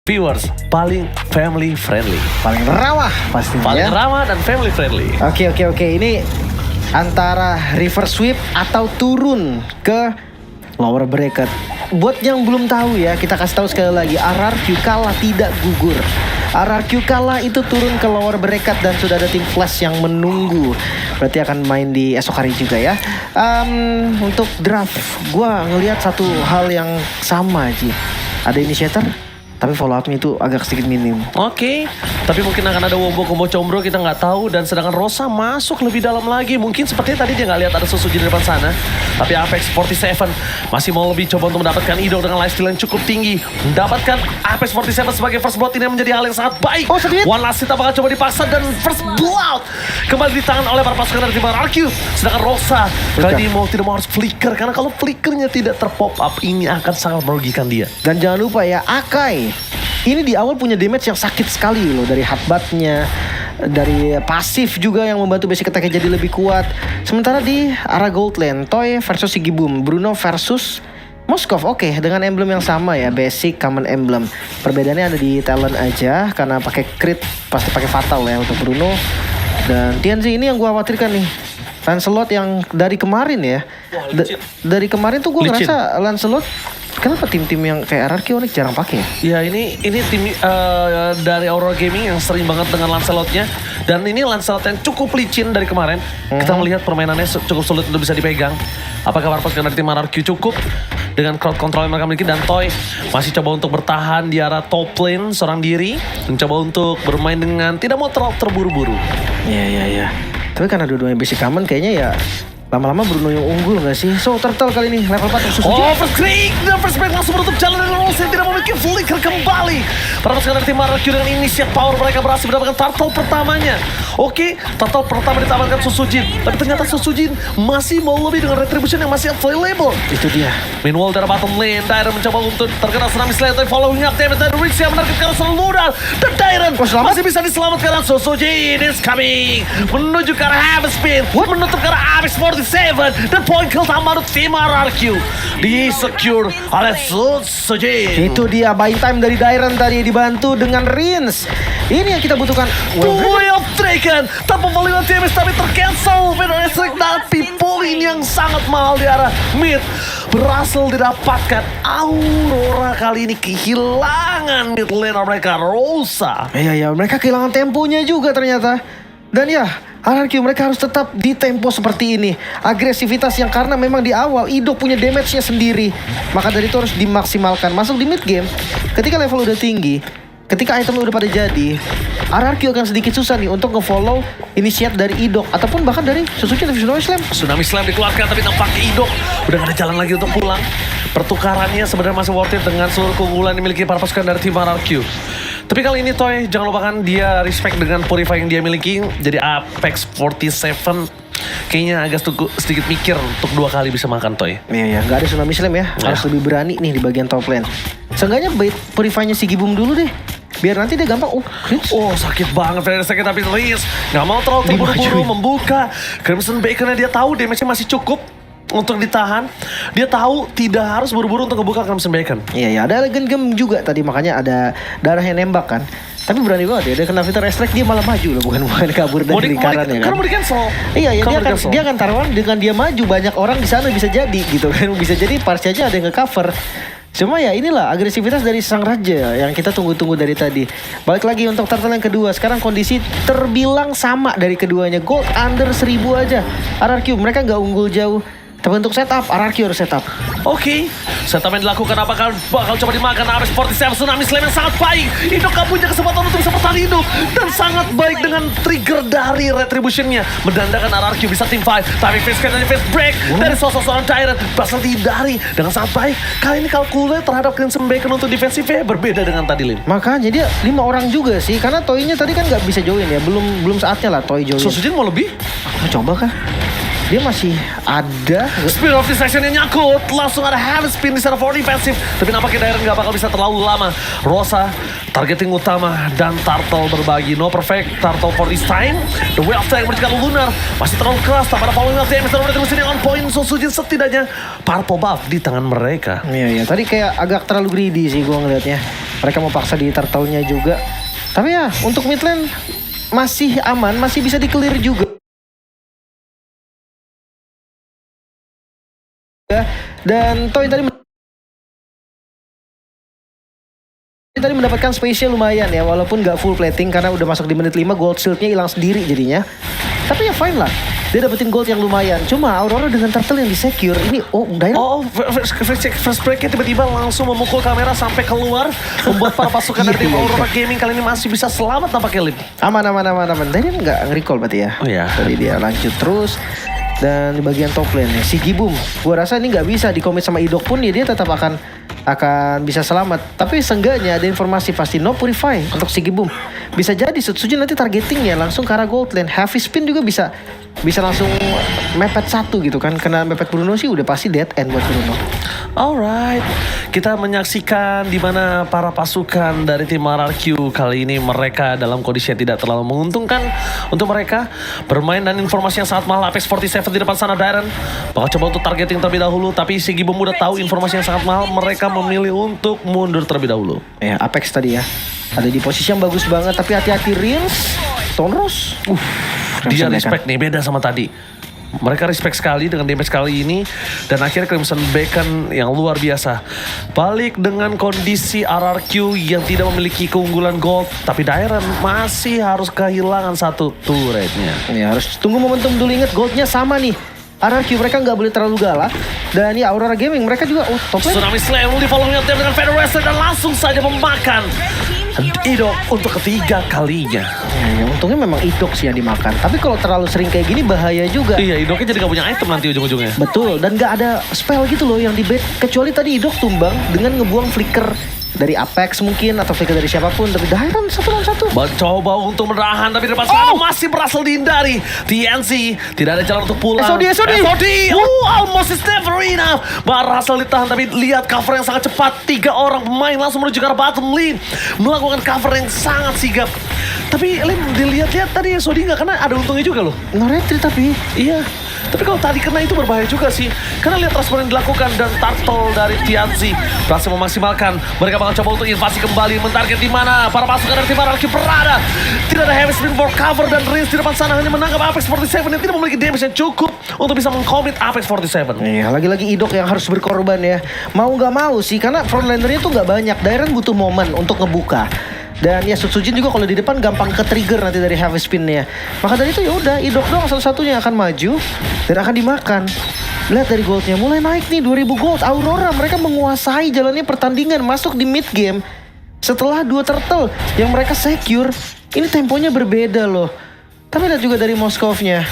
Viewers paling family friendly, Paling ramah pastinya paling ya. ramah dan family friendly. Oke. Ini antara reverse sweep atau turun ke lower bracket. Buat yang belum tahu ya, kita kasih tahu sekali lagi, RRQ kalah tidak gugur. RRQ kalah itu turun ke lower bracket dan sudah ada tim flash yang menunggu. Berarti akan main di esok hari juga ya. Untuk draft, gue ngelihat satu hal yang sama Ji. Ada initiator, tapi follow up-nya itu agak sedikit minim. Oke, tapi mungkin akan ada wombo combo combro, kita nggak tahu. Dan sedangkan Rosa masuk lebih dalam lagi. Mungkin sepertinya tadi dia nggak lihat ada Susuji di depan sana. Tapi Apex 47 masih mau lebih coba untuk mendapatkan Idol dengan lifesteal yang cukup tinggi. Mendapatkan Apex 47 sebagai first blood ini menjadi hal yang sangat baik. Oh, sedikit. One last hit apakah coba dipaksa dan first blood kembali di tangan oleh para pasukan dari tim RRQ. Sedangkan Rosa kali ini mau tidak mau harus flicker, karena kalau flickernya tidak terpop up ini akan sangat merugikan dia. Dan jangan lupa ya, Akai ini di awal punya damage yang sakit sekali loh. Dari headbutt-nya, dari pasif juga yang membantu basic attack-nya jadi lebih kuat. Sementara di arah gold lane, Toy versus Sigibum, Bruno versus Moskov. Oke, dengan emblem yang sama ya, basic common emblem. Perbedaannya ada di talent aja, karena pakai crit pasti pakai fatal ya untuk Bruno. Dan TNZ ini yang gue khawatirkan nih, Lancelot yang dari kemarin ya. Dari kemarin tuh gue Licin. ngerasa Lancelot, kenapa tim-tim yang kayak RRQ Onyx jarang pakai ya? Ya ini tim dari Aurora Gaming yang sering banget dengan Lancelot-nya. Dan ini Lancelot yang cukup licin dari kemarin. Kita melihat permainannya cukup sulit untuk bisa dipegang. Apakah Warpos dari tim RRQ cukup dengan crowd control yang mereka miliki? Dan Toy masih coba untuk bertahan di arah top lane seorang diri. Mencoba untuk bermain dengan tidak mau terlalu terburu-buru. Iya. Tapi karena dua-duanya basic common kayaknya ya lama-lama Bruno yang unggul gak sih? So, Turtle kali ini level 4 Susuji. Oh, first creek dan first break langsung menutup jalan dari Rose yang tidak memiliki flicker kembali. Para pasukan dari tim RRQ dengan initiate power mereka berhasil mendapatkan turtle pertamanya. Oke, turtle pertama ditawarkan Susujin, tapi ternyata Susujin masih mau lebih dengan retribution yang masih available. Itu dia. Meanwhile dari bottom lane, Dairon mencoba untuk terkena tsunami slayer, tapi following up damage dari Rix yang menargetkan serangan lunar. Dan Dairon masih bisa diselamatkan dan Susujin is coming menuju ke arah Heaven Spin, menutup ke arah Apex 47 dan point kill tambah untuk tim RRQ di secure oleh Susujin. Itu dia buying time dari Dairon tadi dibantu dengan Rins. Ini yang kita butuhkan. Way of Draken tanpa melihat damage tapi tercancel. Venom Strike tapi poin yang sangat mahal di arah mid berhasil didapatkan. Aurora kali ini kehilangan mid laner mereka, Rosa. Iya, mereka kehilangan temponya juga ternyata. Dan ya, RRQ mereka harus tetap di tempo seperti ini. Agresivitas yang karena memang di awal Idok punya damage-nya sendiri. Maka dari itu harus dimaksimalkan. Masuk di mid game, ketika level udah tinggi, ketika item udah pada jadi, RRQ akan sedikit susah nih untuk nge-follow initiate dari Idok ataupun bahkan dari Susuji atau Tsunami Slam. Tsunami Slam dikeluarkan tapi nampaknya Idok udah gak ada jalan lagi untuk pulang. Pertukarannya sebenarnya masih worth it dengan seluruh keunggulan yang dimiliki para pasukan dari tim RRQ. Tapi kali ini Toy, jangan lupakan dia respect dengan Purify yang dia miliki. Jadi Apex 47 kayaknya agak sedikit mikir untuk 2 kali bisa makan Toy. Iya, gak ada Tsunami Slam ya. Harus lebih berani nih di bagian top lane. Seenggaknya bait Purify-nya si Gibum dulu deh. Biar nanti dia gampang. Oh, sakit banget. Very sakit tapi Liz gak mau terlalu terburu-buru membuka. Crimson Baconnya dia tahu damage-nya masih cukup untuk ditahan. Dia tahu tidak harus buru-buru untuk ngebuka Crimson Bacon. Iya, ada Elegant Gem juga tadi, makanya ada darah yang nembak kan. Tapi berani banget ya, dia kena Fitter Strike dia malah maju loh, bukan kabur dari lingkaran ya kan. Karena mau di-cancel. Iya, dia akan taruhan dengan dia maju, banyak orang di sana bisa jadi gitu kan. Bisa jadi Parsi aja ada yang nge-cover. Cuma ya inilah agresivitas dari sang raja yang kita tunggu-tunggu dari tadi. Balik lagi untuk turtle yang kedua. Sekarang kondisi terbilang sama dari keduanya. Gold under 1000 aja. RRQ mereka nggak unggul jauh. Tapi untuk setup, RRQ harus setup. Oke, setup yang dilakukan apakah bakal coba dimakan Apex 47 Tsunami Slam yang sangat baik. Idok gak punya kesempatan untuk bisa bertahan hidup. Dan sangat baik dengan trigger dari retributionnya. Mendandakan RRQ bisa team fight. Tapi face dari face break dari sosok seorang Tyrant berhasil dihindari dengan sangat baik. Kali ini kalkulnya terhadap Crimson Bacon untuk defensifnya berbeda dengan tadi, Lin. Makanya dia 5 orang juga sih. Karena Toy-nya tadi kan gak bisa join ya. Belum saatnya lah Toy join. Susujin mau lebih? Mau coba kah? Dia masih ada. Speed of Destruction yang nyangkut. Langsung ada Heavy Spin di sana for defensive. Tapi nampaknya Dairon gak bakal bisa terlalu lama. Rosa targeting utama dan Turtle berbagi. No perfect Turtle for this time. The Way of Time mencegah Lunar. Masih terlalu keras. Tanpa ada following up damage. Dan retribution yang on point. Susujin setidaknya purple buff di tangan mereka. Iya. Tadi kayak agak terlalu greedy sih gue ngeliatnya. Mereka mau paksa di turtle-nya juga. Tapi ya untuk mid lane masih aman, masih bisa di-clear juga. Dan Toy tadi mendapatkan spesial lumayan ya, walaupun gak full plating karena udah masuk di menit 5, gold shieldnya hilang sendiri jadinya. Tapi ya fine lah, dia dapetin gold yang lumayan. Cuma Aurora dengan turtle yang di-secure ini, First break-nya tiba-tiba langsung memukul kamera sampai keluar, membuat para pasukan dari tim Aurora Gaming kali ini masih bisa selamat tampaknya, Lim. Aman. Tadi nggak nge-recall berarti ya? Oh iya. Tadi dia lanjut terus. Dan di bagian top lane nih, si Gibum, gua rasa ini nggak bisa di-commit sama Idok pun ya, dia tetap akan bisa selamat. Tapi seenggaknya ada informasi pasti no purify untuk si Gibum. Bisa jadi Setsujin nanti targetingnya langsung ke arah gold lane. Heavy spin juga bisa langsung mepet satu gitu kan. Kena mepet Bruno sih udah pasti dead end buat Bruno. Alright, kita menyaksikan di mana para pasukan dari tim RRQ kali ini mereka dalam kondisi yang tidak terlalu menguntungkan untuk mereka bermain, dan informasi yang sangat mahal. Apex 47 di depan sana, Dairen bakal coba untuk targeting terlebih dahulu, tapi si Gibum udah tahu informasi yang sangat mahal, mereka memilih untuk mundur terlebih dahulu. Ya Apex tadi ya ada di posisi yang bagus banget, tapi hati-hati Rins, Tonros. Dia respect nih, beda sama tadi. Mereka respect sekali dengan damage kali ini. Dan akhirnya Crimson Bacon yang luar biasa balik dengan kondisi RRQ yang tidak memiliki keunggulan gold. Tapi Dairen masih harus kehilangan satu turretnya. Ya harus tunggu momentum dulu, inget goldnya sama nih. RRQ mereka nggak boleh terlalu galak. Dan ya Aurora Gaming mereka juga top lane. Tsunami Slam di follow dengan Federation dan langsung saja memakan Idok untuk ketiga kalinya. Ya, untungnya memang Idok sih yang dimakan. Tapi kalau terlalu sering kayak gini bahaya juga. Iya, Idoknya jadi gak punya item nanti ujung-ujungnya. Betul, dan gak ada spell gitu loh yang di bait. Kecuali tadi Idok tumbang dengan ngebuang flicker dari Apex mungkin, atau flicker dari siapapun. Tapi Dairen 1 lawan 1. Mencoba untuk menahan, tapi depan sana masih berhasil dihindari. TNC tidak ada jalan untuk pulang. SOD. Almost is never enough. Berhasil ditahan, tapi lihat cover yang sangat cepat. 3 orang pemain langsung menuju ke arah bottom lane, melakukan cover yang sangat sigap. Tapi Lim, dilihat-lihat tadi SOD nggak kena, ada untungnya juga loh. No-retry tapi. Iya. Tapi kalau tadi kena itu berbahaya juga sih. Karena lihat transfer yang dilakukan dan turtle dari TNC berhasil memaksimalkan. Mereka bakal coba untuk invasi kembali, mentarget di mana para pasukan dari tim RRQ berada. Tidak ada heavy spin for cover, dan Rins di depan sana hanya menangkap Apex 47 yang tidak memiliki damage yang cukup untuk bisa mengcommit Apex 47. Iya, lagi-lagi Idok yang harus berkorban ya. Mau nggak mau sih, karena frontlanernya tuh nggak banyak. Dairen butuh momen untuk ngebuka. Dan ya Setsujin juga kalau di depan gampang ke-trigger nanti dari heavy spin-nya. Maka dari itu ya udah Idok doang satu-satunya yang akan maju dan akan dimakan. Lihat dari goldnya mulai naik nih, 2000 gold. Aurora mereka menguasai jalannya pertandingan, masuk di mid game. Setelah 2 turtle yang mereka secure, ini temponya berbeda loh. Tapi lihat juga dari Moskovnya.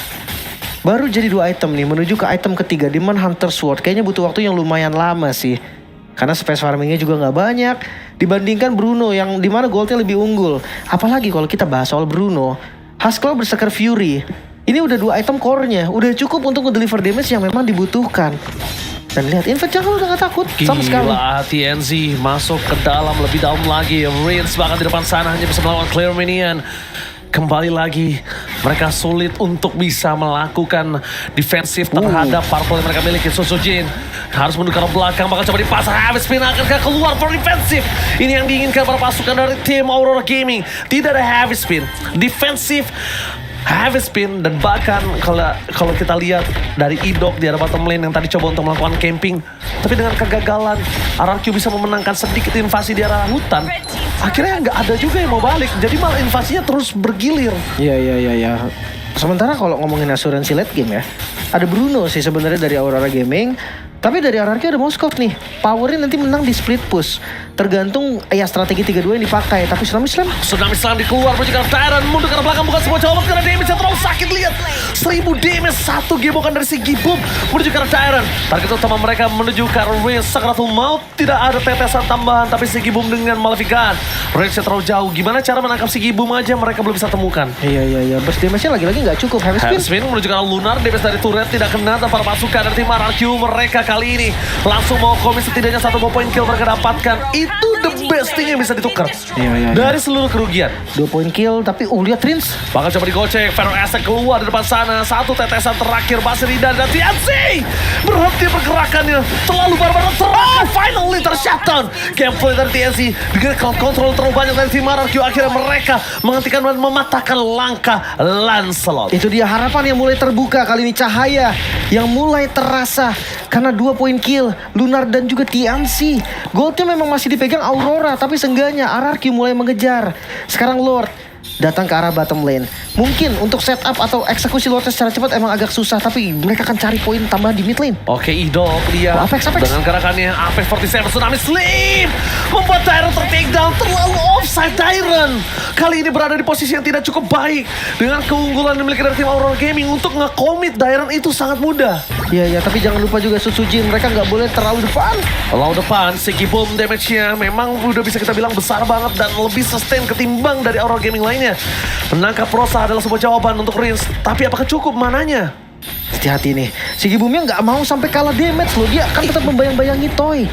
Baru jadi 2 item nih, menuju ke item ketiga, Demon Hunter Sword. Kayaknya butuh waktu yang lumayan lama sih. Karena space farmingnya juga nggak banyak dibandingkan Bruno yang dimana goldnya lebih unggul. Apalagi kalau kita bahas soal Bruno, Haskell Berserker Fury. Ini udah 2 item core-nya, udah cukup untuk nge-deliver damage yang memang dibutuhkan. Dan lihat Invert Jungle udah gak takut sama sekali. Gila, TNC masuk ke dalam lebih dalam lagi. Rins bahkan di depan sana hanya bisa melawan Clear Minion. Kembali lagi, mereka sulit untuk bisa melakukan defensif terhadap purple yang mereka miliki. Setsujin harus mundur ke belakang, bakal coba dipasang. Habis spin akan keluar for defensif. Ini yang diinginkan para pasukan dari tim Aurora Gaming. Tidak ada heavy spin, defensif, heavy spin, dan bahkan kalau kita lihat dari Idok di arah bottom lane yang tadi coba untuk melakukan camping, tapi dengan kegagalan RRQ bisa memenangkan sedikit invasi di arah hutan. Akhirnya nggak ada juga yang mau balik, jadi malah invasinya terus bergilir. Iya. Sementara kalau ngomongin asuransi late game ya, ada Bruno sih sebenarnya dari Aurora Gaming. Tapi dari RRQ ada Moskov nih. Powernya nanti menang di split push. Tergantung ya strategi 3-2 yang dipakai. Tapi Tsunami Slam dikeluar menuju ke Dairen, mundur ke belakang, bukan sebuah jawaban karena damage yang terlalu sakit. Lihat 1000 damage, 1 gebokan dari si Gibum menuju ke Dairen. Target utama mereka menuju ke Rins Sakratul Maut. Tidak ada tetesan tambahan, tapi si Gibum dengan Maleficant. Range-nya terlalu jauh. Gimana cara menangkap si Gibum aja mereka belum bisa temukan. Iya. Burst damage-nya lagi-lagi nggak cukup. Heavy spin menuju ke Lunar, damage dari turret tidak kena, dan para pasukan dari tim RRQ mereka kali ini langsung mau komit setidaknya 1 poin kill mereka dapatkan. Itu the best thing yang bisa ditukar Iya. dari seluruh kerugian. 2 poin kill, tapi lihat Rins. Bakal coba digocek, Feral Aztec keluar di depan sana. Satu tetesan terakhir, Basridan dan TNC berhenti pergerakannya. Terlalu barbar, finally tershutdown. Gameplay dari TNC dengan crowd control terlalu banyak dari tim RRQ. Akhirnya mereka menghentikan dan mematahkan langkah Lancelot. Itu dia harapan yang mulai terbuka kali ini, cahaya yang mulai terasa karena 2 poin kill Lunar dan juga TNC. Goldnya memang masih dipegang Aurora, tapi seenggaknya RRQ mulai mengejar. Sekarang Lord datang ke arah bottom lane. Mungkin untuk setup atau eksekusi Lordnya secara cepat emang agak susah, tapi mereka akan cari poin tambahan di mid lane. Oke, Idol dia Apex. dengan gerakannya Apex 47 Tsunami Slim membuat Dairon ter-take down. Terlalu offside Dairon. Kali ini berada di posisi yang tidak cukup baik. Dengan keunggulan yang dimiliki dari tim Aurora Gaming untuk nge-commit Dairon itu sangat mudah. Iya, tapi jangan lupa juga Sutsujin. Mereka nggak boleh terlalu depan. Lalu depan, Sigi Boom damage-nya memang udah bisa kita bilang besar banget dan lebih sustain ketimbang dari Aurora Gaming lainnya. Menangkap Rosa adalah sebuah jawaban untuk Rins, tapi apakah cukup mananya? Hati-hati nih, Sigi Boomnya nggak mau sampai kalah damage loh. Dia akan tetap membayang-bayangi Toy.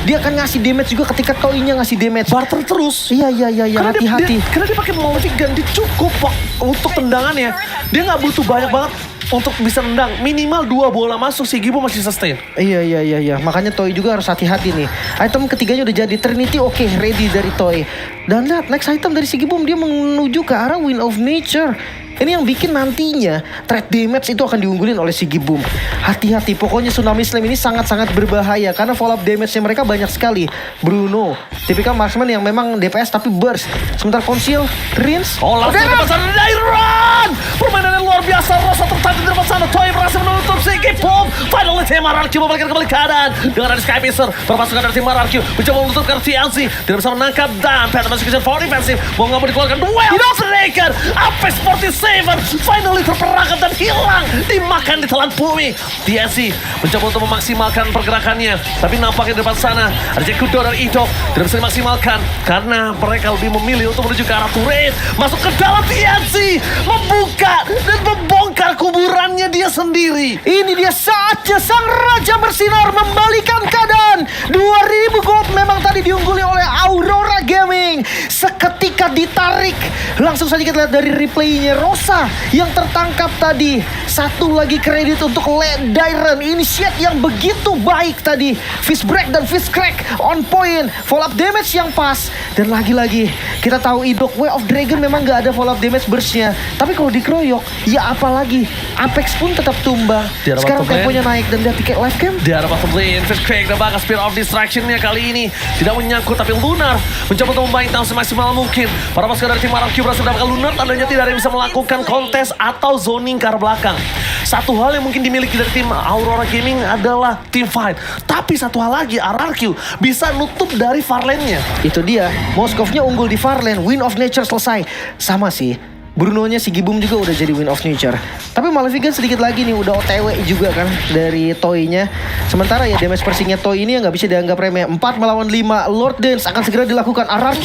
Dia akan ngasih damage juga ketika Toy-nya ngasih damage. Barter terus. Iya, hati-hati. Karena dia pakai Malefic Gun, dia cukup kok untuk tendangannya. Dia nggak butuh banyak banget untuk bisa nendang. Minimal 2 bola masuk, si Gibo masih sustain. Iya. Makanya Toy juga harus hati-hati nih. Item ketiganya udah jadi. Trinity oke, ready dari Toy. Dan lihat, next item dari Sigi Boom, dia menuju ke arah Wind of Nature. Ini yang bikin nantinya threat damage itu akan diunggulin oleh Sigi Boom. Hati-hati, pokoknya Tsunami Slam ini sangat-sangat berbahaya karena follow up damage-nya mereka banyak sekali. Bruno, tipikal marksman yang memang DPS tapi burst. Sementara Conceal, Rins. Oh, langsung ke depan sana, Dairon! Permainan yang luar biasa, Rosa tertanding di depan sana. Toy berhasil menutup Sigi Boom. Finally tim RRQ membalikan kembali keadaan. Dengan ada Sky Piercer, permasukan dari tim RRQ mencoba menutup ke TNC. Tidak bisa menangkap dan Phantom Execution for defensive. Mau nggak mau dikeluarkan duel. Striker, Apex 47 finally terperangkap dan hilang. Dimakan di telan bumi. TNC mencoba untuk memaksimalkan pergerakannya. Tapi nampaknya di depan sana ada Jack Kudo dan Ido. Tidak bisa dimaksimalkan karena mereka lebih memilih untuk menuju ke arah turret. Masuk ke dalam TNC. Membuka dan membongkar kuburannya dia sendiri. Ini dia saatnya sang raja bersinar membalikan keadaan. 2000 gold memang tadi diungguli oleh Aurora Gaming. Seketika ditarik. Langsung saja kita lihat dari replaynya Rosa yang tertangkap tadi. Satu lagi kredit untuk Dairon. Initiate yang begitu baik tadi. Fist break dan fist crack on point. Follow up damage yang pas. Dan lagi-lagi kita tahu Idok Way of Dragon memang gak ada follow up damage burstnya. Tapi kalau dikeroyok, ya apalagi Apex pun tetap tumbang. Sekarang temponya naik dan dia tiket live cam. Di arah bottom lane, Fist Crack dan bahkan Spear of Distraction-nya kali ini tidak menyangkut, tapi Lunar mencoba untuk membaik down semaksimal mungkin. Para pasukan dari tim RRQ berhasil mendapatkan Lunar, tandanya tidak ada yang bisa melakukan kontes atau zoning ke arah belakang. Satu hal yang mungkin dimiliki dari tim Aurora Gaming adalah team fight. Tapi satu hal lagi, RRQ bisa nutup dari far lane-nya. Itu dia, Moskovnya unggul di far lane, Wind of Nature selesai. Sama sih, Bruno-nya Sigi Boom juga udah jadi Wind of Nature. Tapi Maleficent sedikit lagi nih, udah OTW juga kan dari Toy-nya. Sementara ya damage persingnya Toy ini yang gak bisa dianggap remeh. 4 melawan 5, Lord Dance akan segera dilakukan. RRQ,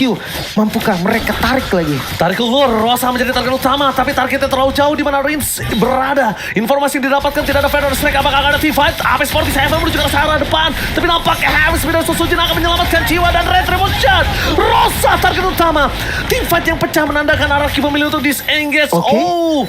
mampukah mereka tarik lagi? Tarik keluar, Rosa menjadi target utama, tapi targetnya terlalu jauh di mana Rins berada. Informasi yang didapatkan tidak ada Feather Snake, apakah akan ada T-Fight? Apex 47 menuju ke arah depan, tapi nampaknya Harris dan Susujin akan menyelamatkan jiwa dan Retribution. Rosa target utama. T-Fight yang pecah menandakan RRQ memilih untuk disengage. Oh,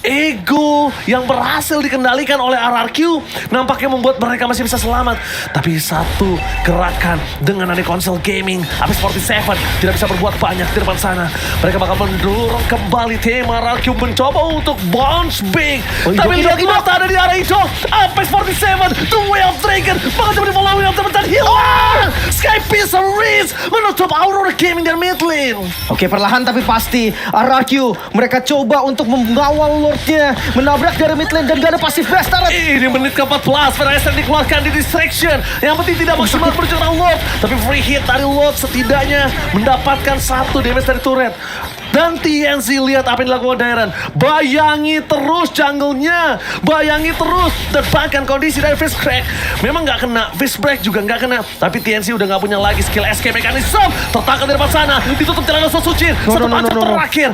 ego yang berhasil dikendalikan oleh RRQ nampaknya membuat mereka masih bisa selamat. Tapi satu gerakan dengan ada Console Gaming, Apex 47 tidak bisa berbuat banyak di depan sana. Mereka bakal mendorong kembali tim RRQ mencoba untuk bounce big. Tapi lihat mata ada di arah itu. Apex 47, The Way of Dragon bakal coba di-following up dan hilang. Sky Piercer Reese menutup Aurora Gaming dan mid lane. Oke, perlahan tapi pasti RRQ mereka coba untuk mengawal Lordnya, menabrak dari mid lane dan gak ada pasif blast turret. Ini menit ke-14, Ferrari dikeluarkan di distraction. Yang penting tidak maksimal perjalanan Lord, tapi free hit dari Lord setidaknya mendapatkan 1 damage dari turret. Dan TNC lihat apa yang dilakukan Dairon. Bayangi terus jungle-nya. Bayangi terus. Dan bahkan kondisi dari Fist Crack memang gak kena. Fist Break juga gak kena. Tapi TNC udah gak punya lagi skill escape mechanism. Tertangkap dari depan sana. Ditutup jalan Susujin. Satu pancar terakhir.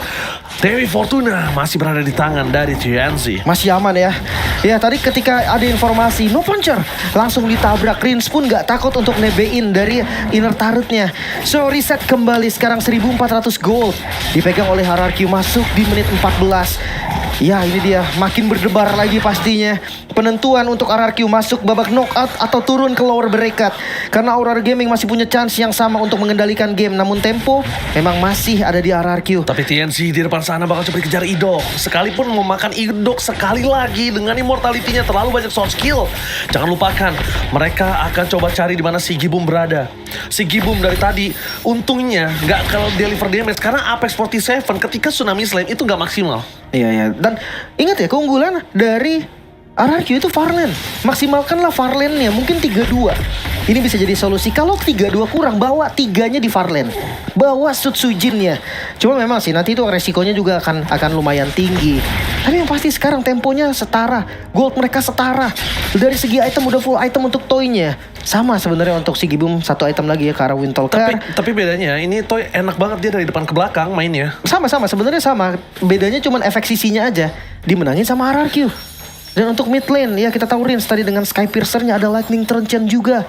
Dewi Fortuna masih berada di tangan dari TNC. Masih aman ya. Ya tadi ketika ada informasi no puncher langsung ditabrak. Rins pun gak takut untuk nebein dari inner turretnya. So reset kembali sekarang 1400 gold. Dipegang oleh Hierarchy masuk di menit 14. Ya ini dia makin berdebar lagi pastinya. Penentuan untuk Hierarchy masuk babak knockout atau turun ke lower bracket. Karena Aurora Gaming masih punya chance yang sama untuk mengendalikan game. Namun tempo memang masih ada di Hierarchy. Tapi TNC di depan sana bakal coba dikejar Idok. Sekalipun memakan Idok sekali lagi dengan immortality-nya terlalu banyak sound skill. Jangan lupakan, mereka akan coba cari di mana si Gibum berada. Si Gibum dari tadi untungnya nggak kalau deliver damage karena Apex 47 ketika Tsunami Slam itu nggak maksimal. Iya ya. Dan ingat ya keunggulan dari Hierarchy itu Farland. Maksimalkanlah Farlandnya mungkin 3-2. Ini bisa jadi solusi. Kalau 3-2 kurang, bawa 3-nya di Farland. Bawa Sutsujinnya. Cuma memang sih nanti itu resikonya juga akan lumayan tinggi. Tapi yang pasti sekarang temponya setara. Gold mereka setara. Dari segi item udah full item untuk toy-nya. Sama sebenarnya untuk si Gibum satu item lagi ya ke arah Windtalker. Tapi bedanya ini Toy enak banget dia dari depan ke belakang mainnya. Sama-sama sebenarnya sama. Bedanya cuma efek sisinya aja. Dimenangin sama Hierarchy. Dan untuk mid lane ya kita tahu Rins tadi dengan Sky Piercer-nya ada Lightning Truncheon juga.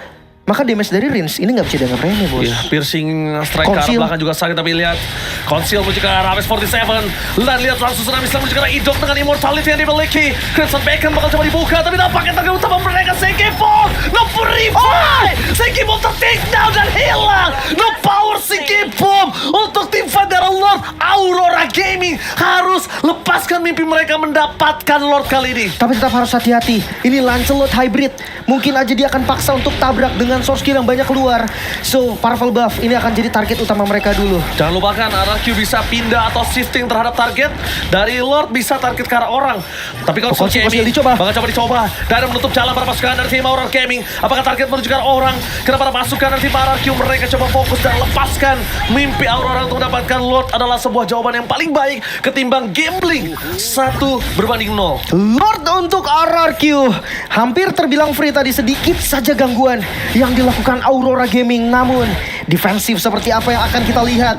Maka damage dari Rins ini gak bisa dianggap remeh bos. Iya, piercing strike ke arah belakang juga sakit. Tapi lihat Conceal menuju ke arah Apex 47. Dan lihat langsung Tsunami Slam menuju ke arah Idok dengan immortality yang dimiliki. Crimson Bacon bakal coba dibuka. Tapi nampaknya target utama mereka Sekipom. No revive. Sekipom ter-take down dan hilang. No power Sekipom. Untuk tim Federal Lord Aurora Gaming harus lepaskan mimpi mereka mendapatkan Lord kali ini. Tapi tetap harus hati-hati. Ini Lancelot Hybrid. Mungkin aja dia akan paksa untuk tabrak dengan source skill yang banyak keluar. So, Powerful Buff ini akan jadi target utama mereka dulu. Jangan lupakan, Hierarchy bisa pindah atau shifting terhadap target. Dari Lord bisa target ke arah orang. Tapi kalau masih dicoba. bakal coba dicoba. Dan menutup jalan para pasukan dari tim Aurora Gaming. Apakah target menuju ke arah orang? Kenapa para pasukan dari tim Hierarchy mereka coba fokus dan lepaskan mimpi Aurora untuk mendapatkan Lord adalah sebuah jawaban yang paling baik ketimbang gambling 1-0. Lord untuk Hierarchy. Hampir terbilang free tadi, sedikit saja gangguan yang dilakukan Aurora Gaming. Namun defensif seperti apa yang akan kita lihat.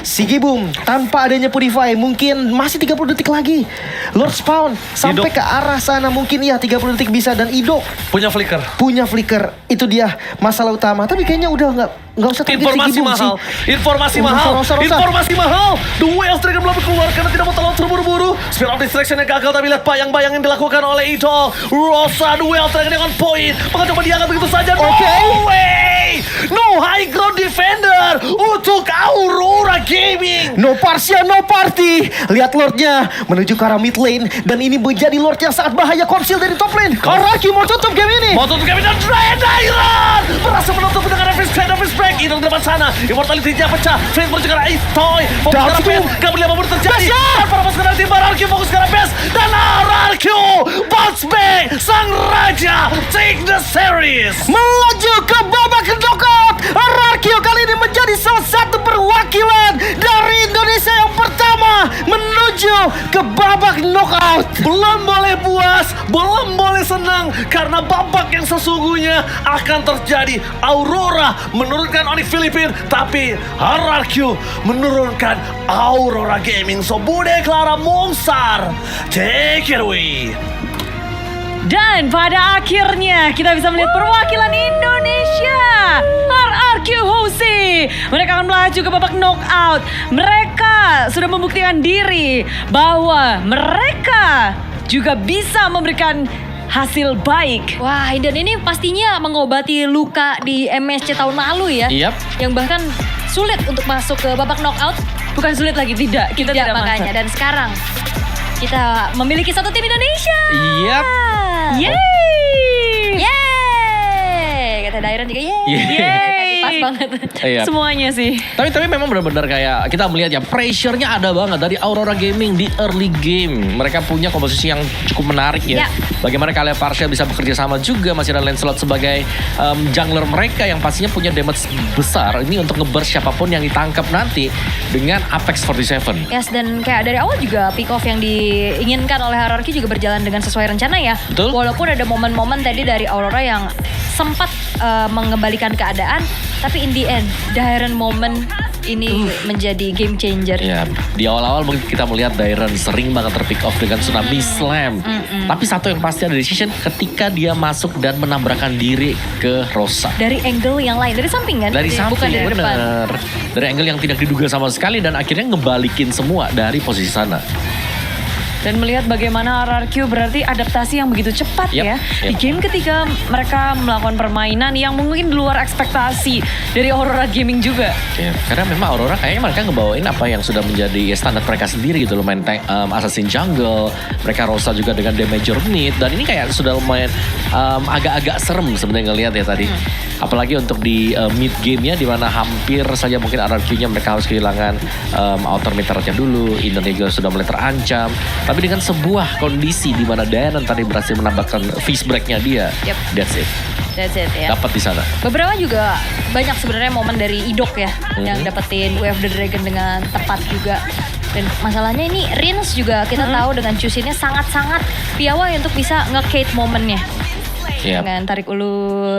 Si Gibum tanpa adanya Purify mungkin masih 30 detik lagi. Lord Spawn sampai Idok ke arah sana mungkin ya 30 detik bisa. Dan Idok punya flicker. Itu dia masalah utama. Tapi kayaknya udah nggak usah target Informasi si Gibum mahal. sih. Informasi Rosa, mahal. Rosa. Informasi mahal. The Whales Dragon belum keluar karena tidak mau terlalu terburu-buru. Spear of Distraction yang gagal. Tapi lihat bayang-bayang yang dilakukan oleh Idol. Rosa The Whales Dragon dengan point. Maka coba diangkat begitu saja. No way. No high ground defender untuk Aurora Gaming. No Parsia, no party. Lihat Lordnya menuju ke arah mid lane. Dan ini menjadi Lord yang sangat bahaya. Conceal dari top lane. Hierarchy mau tutup game ini. Mau tutup game dan Dread Iron berhasil menutup dengan Revis Break. Idol di depan sana. Immortality-nya pecah. Flame menuju ke arah Toy. Fokus ke arah base. Gak boleh apa-apa terjadi. Dan para pasukan dari tim Hierarchy fokus ke arah base. Dan Hierarchy bounce back. Sang Raja take the series. Melaju ke babak knockout. Hierarchy kali ini menjadi salah satu perwakilan dari Indonesia yang pertama menuju ke babak knockout. Belum boleh puas, belum boleh senang karena babak yang sesungguhnya akan terjadi. Aurora menurunkan Onyx Philippines, tapi Hierarchy menurunkan Aurora Gaming. So Bude Clara Monsar, take it away. Dan pada akhirnya kita bisa melihat perwakilan Indonesia, RRQ Hose. Mereka akan melaju ke babak knockout. Mereka sudah membuktikan diri bahwa mereka juga bisa memberikan hasil baik. Wah, dan ini pastinya mengobati luka di MSC tahun lalu ya. Yap. Yang bahkan sulit untuk masuk ke babak knockout. Bukan sulit lagi, tidak. Kita tidak makanya. masuk. Dan sekarang kita memiliki satu tim Indonesia. Yap. Yeay. Yeay. Kata Dairon juga yeay. Yeay. Pas banget. Iya. Semuanya sih. Tapi memang benar-benar kayak kita melihat ya pressure-nya ada banget dari Aurora Gaming di early game. Mereka punya komposisi yang cukup menarik ya. Ya. Bagaimana kalian Parsia bisa bekerja sama juga, masih ada Lancelot sebagai jungler mereka yang pastinya punya damage besar. Ini untuk nge-burst siapapun yang ditangkap nanti dengan Apex 47. Yes, dan kayak dari awal juga pick off yang diinginkan oleh Hierarchy juga berjalan dengan sesuai rencana ya. Betul. Walaupun ada momen-momen tadi dari Aurora yang sempat mengembalikan keadaan, tapi in the end, the Iron moment ini menjadi game changer. Ya, di awal-awal mungkin kita melihat Dairon sering banget terpick off dengan Tsunami Slam. Tapi satu yang pasti ada decision ketika dia masuk dan menabrakkan diri ke Rosa. Dari angle yang lain, dari samping kan? Dari Bukan samping, dari depan. bener. Dari angle yang tidak diduga sama sekali dan akhirnya ngebalikin semua dari posisi sana. Dan melihat bagaimana RRQ berarti adaptasi yang begitu cepat Yep, ya. Di yep. game ketika mereka melakukan permainan yang mungkin di luar ekspektasi dari Aurora Gaming juga. Ya, karena memang Aurora kayaknya mereka ngebawain apa yang sudah menjadi standar mereka sendiri gitu loh. Main tank, Assassin Jungle, mereka Rosa juga dengan Damager mid. Dan ini kayak sudah lumayan agak-agak serem sebenarnya ngelihat ya tadi. Apalagi untuk di mid gamenya di mana hampir saja mungkin RRQ-nya mereka harus kehilangan outer meternya dulu. Innernya juga sudah mulai terancam. Tapi dengan sebuah kondisi di mana Daenan tadi berhasil menambahkan face break-nya dia. Yep. That's it. That's it ya. Dapat di sana. Beberapa juga banyak sebenarnya momen dari Idok ya yang dapetin Way of the Dragon dengan tepat juga. Dan masalahnya ini Rins juga kita tahu dengan Chusin-nya sangat-sangat piawai untuk bisa nge-kate momennya. Yep. Dengan tarik ulur